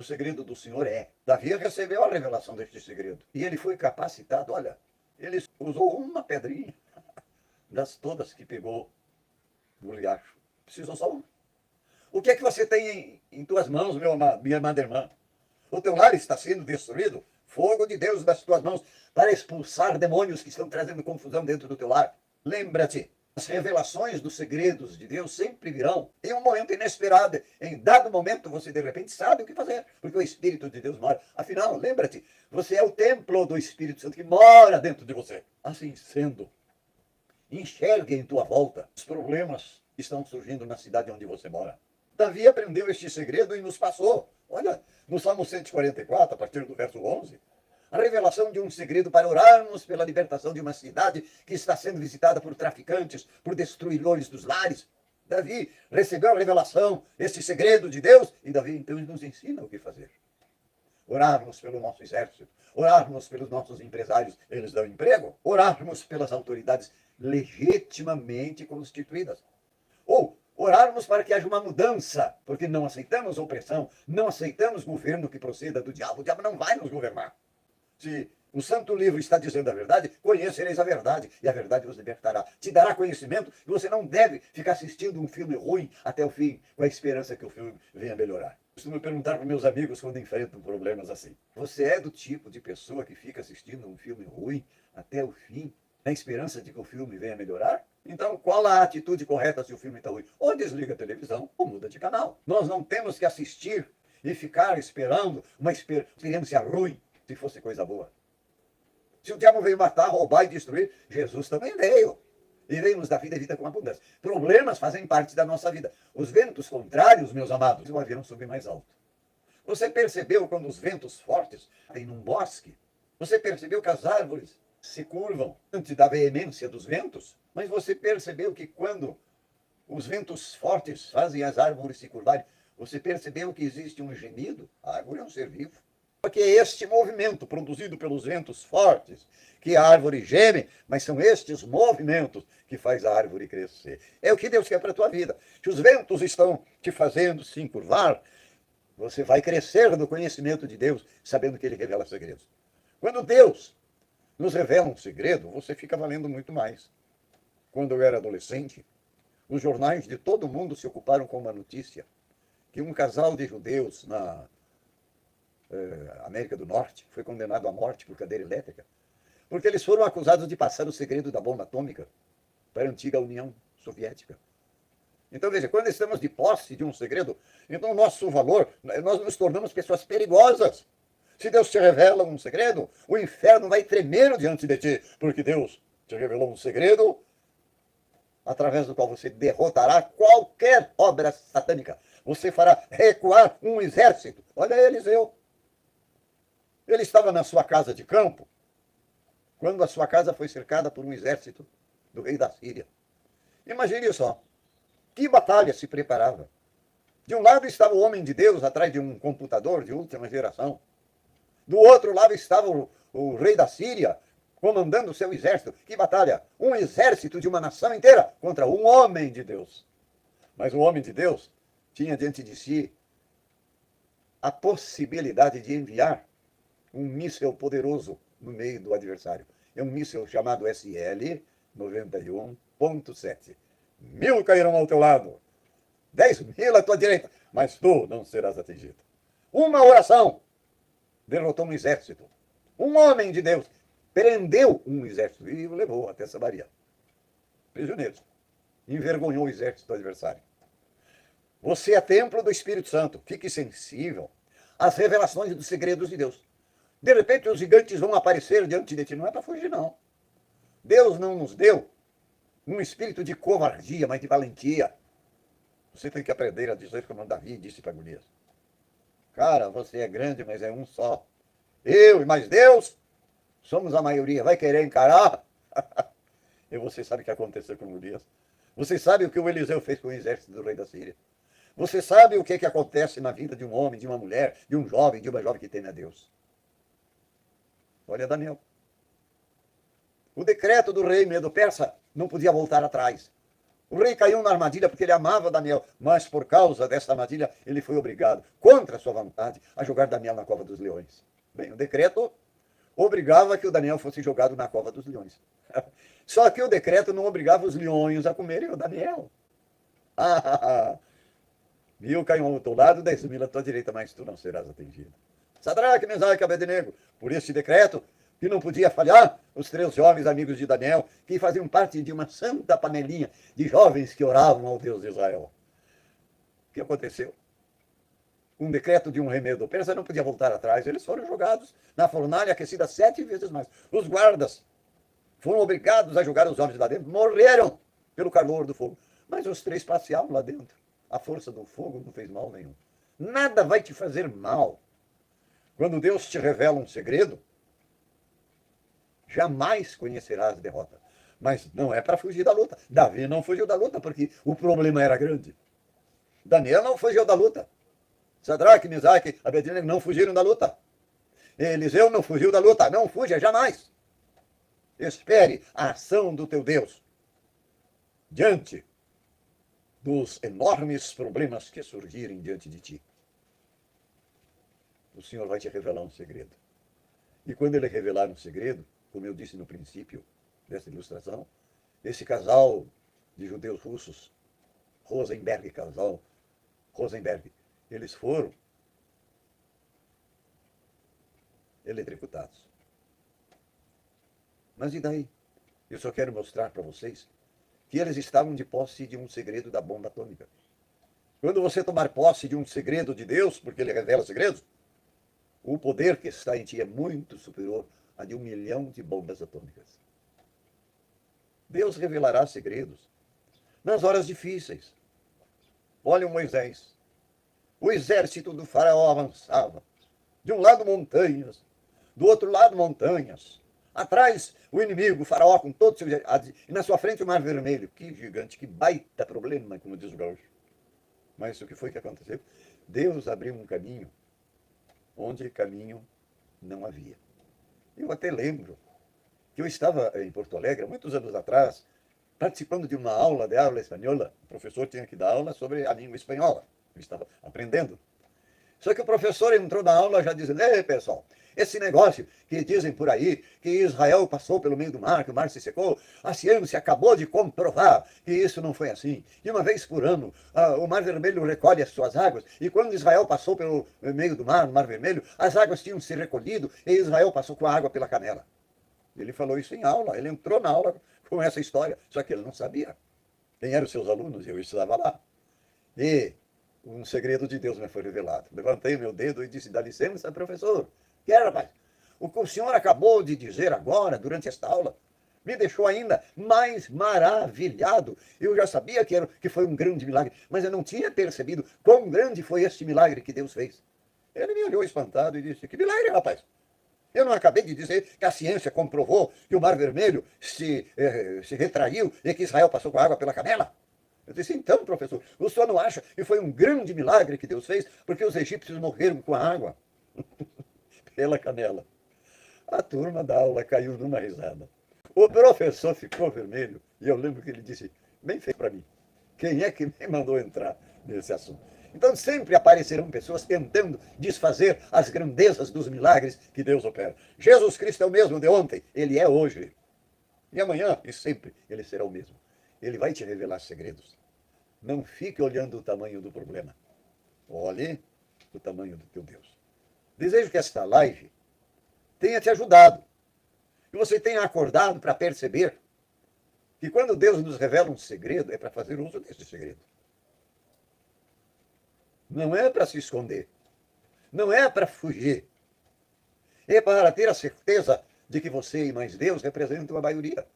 O segredo do Senhor é. Davi recebeu a revelação deste segredo. E ele foi capacitado, olha, ele usou uma pedrinha das todas que pegou no riacho. Precisou só uma. O que é que você tem em tuas mãos, minha amada irmã? O teu lar está sendo destruído. Fogo de Deus das tuas mãos para expulsar demônios que estão trazendo confusão dentro do teu lar. Lembra-te, as revelações dos segredos de Deus sempre virão em um momento inesperado. Em dado momento, você de repente sabe o que fazer, porque o Espírito de Deus mora. Afinal, lembra-te, você é o templo do Espírito Santo que mora dentro de você. Assim sendo, enxergue em tua volta. Os problemas estão surgindo na cidade onde você mora. Davi aprendeu este segredo e nos passou. Olha, no Salmo 144, a partir do verso 11, a revelação de um segredo para orarmos pela libertação de uma cidade que está sendo visitada por traficantes, por destruidores dos lares. Davi recebeu a revelação, este segredo de Deus, e Davi então nos ensina o que fazer. Orarmos pelo nosso exército, orarmos pelos nossos empresários, eles dão emprego, orarmos pelas autoridades legitimamente constituídas. Ou orarmos para que haja uma mudança, porque não aceitamos opressão, não aceitamos governo que proceda do diabo. O diabo não vai nos governar. Se o Santo Livro está dizendo a verdade, conhecereis a verdade, e a verdade vos libertará. Te dará conhecimento, e você não deve ficar assistindo um filme ruim até o fim, com a esperança que o filme venha melhorar. Costumo perguntar para meus amigos quando enfrentam problemas assim: você é do tipo de pessoa que fica assistindo um filme ruim até o fim, na esperança de que o filme venha melhorar? Então, qual a atitude correta se o filme está ruim? Ou desliga a televisão, ou muda de canal. Nós não temos que assistir e ficar esperando uma experiência ruim, se fosse coisa boa. Se o diabo veio matar, roubar e destruir, Jesus também veio. E veio nos dar vida e vida com abundância. Problemas fazem parte da nossa vida. Os ventos contrários, meus amados, o avião sobe mais alto. Você percebeu quando os ventos fortes vêm num bosque? Você percebeu que as árvores se curvam diante da veemência dos ventos? Mas você percebeu que quando os ventos fortes fazem as árvores se curvarem, você percebeu que existe um gemido? A árvore é um ser vivo. Porque é este movimento produzido pelos ventos fortes que a árvore geme, mas são estes movimentos que faz a árvore crescer. É o que Deus quer para a tua vida. Se os ventos estão te fazendo se encurvar, você vai crescer no conhecimento de Deus, sabendo que Ele revela segredos. Quando Deus nos revela um segredo, você fica valendo muito mais. Quando eu era adolescente, os jornais de todo mundo se ocuparam com uma notícia que um casal de judeus na América do Norte foi condenado à morte por cadeira elétrica, porque eles foram acusados de passar o segredo da bomba atômica para a antiga União Soviética. Então, veja, quando estamos de posse de um segredo, então o nosso valor, nós nos tornamos pessoas perigosas. Se Deus te revela um segredo, o inferno vai tremer diante de ti, porque Deus te revelou um segredo através do qual você derrotará qualquer obra satânica. Você fará recuar um exército. Olha Eliseu. Ele estava na sua casa de campo, quando a sua casa foi cercada por um exército do rei da Síria. Imagine só, que batalha se preparava. De um lado estava o homem de Deus atrás de um computador de última geração. Do outro lado estava o rei da Síria, comandando o seu exército. Que batalha! Um exército de uma nação inteira contra um homem de Deus. Mas o homem de Deus tinha diante de si a possibilidade de enviar um míssil poderoso no meio do adversário. É um míssil chamado SL-91.7. 1000 cairão ao teu lado, 10.000 à tua direita, mas tu não serás atingido. Uma oração derrotou um exército. Um homem de Deus prendeu um exército e o levou até Samaria. Prisioneiro. Envergonhou o exército do adversário. Você é templo do Espírito Santo. Fique sensível às revelações dos segredos de Deus. De repente os gigantes vão aparecer diante de ti. Não é para fugir, não. Deus não nos deu um espírito de covardia, mas de valentia. Você tem que aprender a dizer como Davi disse para Golias. Cara, você é grande, mas é um só. Eu e mais Deus somos a maioria. Vai querer encarar? E você sabe o que aconteceu com Golias. Você sabe o que o Eliseu fez com o exército do rei da Síria. Você sabe o que acontece na vida de um homem, de uma mulher, de um jovem, de uma jovem que teme a Deus. Olha Daniel. O decreto do rei Medo-Persa não podia voltar atrás. O rei caiu na armadilha porque ele amava Daniel, mas por causa dessa armadilha ele foi obrigado, contra a sua vontade, a jogar Daniel na cova dos leões. Bem, o decreto obrigava que o Daniel fosse jogado na cova dos leões. Só que o decreto não obrigava os leões a comerem o Daniel. Mil caiu ao teu lado, 10.000 à tua direita, mas tu não serás atingido. Sadraque, Mesaque e Abednego, por esse decreto, que não podia falhar, os 3 jovens amigos de Daniel, que faziam parte de uma santa panelinha de jovens que oravam ao Deus de Israel. O que aconteceu? Um decreto de um rei Medo persa não podia voltar atrás. Eles foram jogados na fornalha aquecida 7 vezes mais. Os guardas foram obrigados a jogar os homens lá dentro, morreram pelo calor do fogo. Mas os 3 passeavam lá dentro. A força do fogo não fez mal nenhum. Nada vai te fazer mal. Quando Deus te revela um segredo, jamais conhecerás derrota. Mas não é para fugir da luta. Davi não fugiu da luta porque o problema era grande. Daniel não fugiu da luta. Sadraque, Mesaque, Abednego não fugiram da luta. Eliseu não fugiu da luta. Não fuja jamais. Espere a ação do teu Deus diante dos enormes problemas que surgirem diante de ti. O Senhor vai te revelar um segredo. E quando ele revelar um segredo, como eu disse no princípio dessa ilustração, esse casal de judeus russos, Rosenberg, eles foram eletrocutados. Mas e daí? Eu só quero mostrar para vocês que eles estavam de posse de um segredo da bomba atômica. Quando você tomar posse de um segredo de Deus, porque ele revela segredos, o poder que está em ti é muito superior a de 1 milhão de bombas atômicas. Deus revelará segredos nas horas difíceis. Olha o Moisés. O exército do faraó avançava. De um lado montanhas, do outro lado montanhas. Atrás o inimigo, o faraó com todos os seus... E na sua frente o mar vermelho. Que gigante, que baita problema, como diz o gaúcho. Mas o que foi que aconteceu? Deus abriu um caminho onde caminho não havia. Eu até lembro que eu estava em Porto Alegre, muitos anos atrás, participando de uma aula de aula espanhola. O professor tinha que dar aula sobre a língua espanhola. Eu estava aprendendo. Só que o professor entrou na aula já dizendo: ei, pessoal, esse negócio que dizem por aí que Israel passou pelo meio do mar, que o mar se secou, a ciência acabou de comprovar que isso não foi assim. E uma vez por ano, o Mar Vermelho recolhe as suas águas, e quando Israel passou pelo meio do mar, no Mar Vermelho, as águas tinham se recolhido e Israel passou com a água pela canela. Ele falou isso em aula, ele entrou na aula com essa história, só que ele não sabia quem eram os seus alunos, eu estava lá. E um segredo de Deus me foi revelado. Levantei meu dedo e disse: dá licença, professor. Que era, rapaz? O que o senhor acabou de dizer agora, durante esta aula, me deixou ainda mais maravilhado. Eu já sabia que foi um grande milagre, mas eu não tinha percebido quão grande foi este milagre que Deus fez. Ele me olhou espantado e disse: que milagre, rapaz? Eu não acabei de dizer que a ciência comprovou que o Mar Vermelho se retraiu e que Israel passou com a água pela canela? Eu disse: então, professor, o senhor não acha que foi um grande milagre que Deus fez porque os egípcios morreram com a água pela canela? A turma da aula caiu numa risada. O professor ficou vermelho e eu lembro que ele disse: bem feito para mim. Quem é que me mandou entrar nesse assunto? Então sempre aparecerão pessoas tentando desfazer as grandezas dos milagres que Deus opera. Jesus Cristo é o mesmo de ontem, ele é hoje. E amanhã e sempre ele será o mesmo. Ele vai te revelar segredos. Não fique olhando o tamanho do problema. Olhe o tamanho do teu Deus. Desejo que esta live tenha te ajudado. Que você tenha acordado para perceber que quando Deus nos revela um segredo, é para fazer uso desse segredo. Não é para se esconder. Não é para fugir. É para ter a certeza de que você e mais Deus representam a maioria.